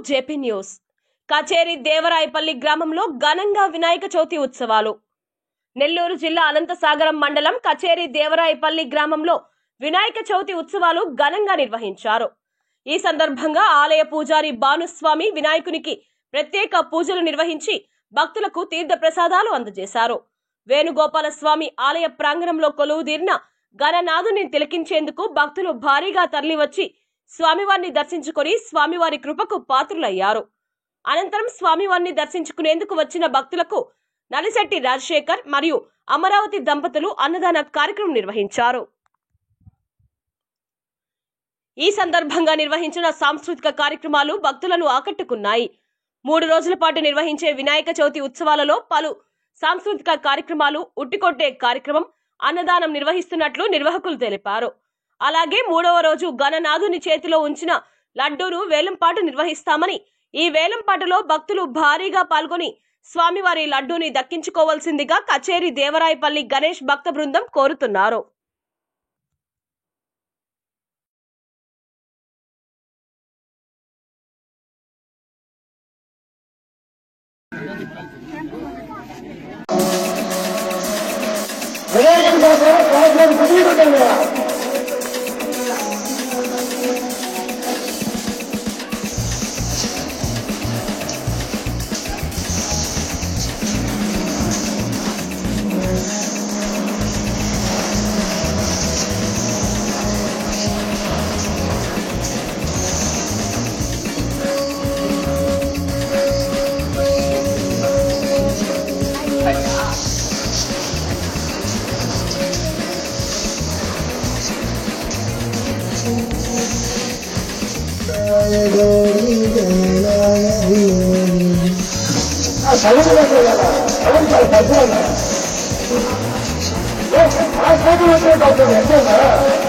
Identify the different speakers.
Speaker 1: JP news. కచేరి దేవరాయపల్లి గ్రామంలో ఘనంగా వినాయక చవితి ఉత్సవాలు. నెల్లూరు జిల్లా అనంతసాగరం మండలం కచేరి దేవరాయపల్లి గ్రామంలో వినాయక చవితి ఉత్సవాలు ఘనంగా నిర్వహించారు. ఈ సందర్భంగా ఆలయ పూజారి భానుస్వామి వినాయకునికి ప్రత్యేక పూజలు నిర్వహించి భక్తులకు తీర్థ ప్రసాదాలు అందజేశారు. వేణుగోపాల స్వామి ఆలయ ప్రాంగణంలో కొలువుదీరిన గణనాథుని తిలకించేందుకు భక్తులు భారీగా తరలివచ్చి స్వామివారిని దర్శించుకొని స్వామివారి కృపకు పాత్రులయ్యారు. అనంతరం స్వామివారిని దర్శించుకునేందుకు వచ్చిన భక్తులకు నలిశెట్టి రాజశేఖర్ మరియు అమరావతి దంపతులు అన్నదాన కార్యక్రమం నిర్వహించారు. ఈ సందర్భంగా నిర్వహించిన సాంస్కృతిక కార్యక్రమాలు భక్తులను ఆకట్టుకున్నాయి. 3 రోజుల పాటు నిర్వహించే వినాయక చవితి ఉత్సవాలలో పలు సాంస్కృతిక కార్యక్రమాలు, ఉట్టికొట్టే కార్యక్రమం, అన్నదానం నిర్వహిస్తున్నట్లు నిర్వాహకులు తెలిపారు. అలాగే 3వ రోజు గణనాథుని చేతిలో ఉంచిన లడ్డూను వేలంపాట నిర్వహిస్తామని, ఈ వేలంపాటలో భక్తులు భారీగా పాల్గొని స్వామివారి లడ్డూని దక్కించుకోవాల్సిందిగా కచేరి దేవరాయపల్లి గణేష్ భక్త బృందం కోరుతున్నారు.
Speaker 2: ఆ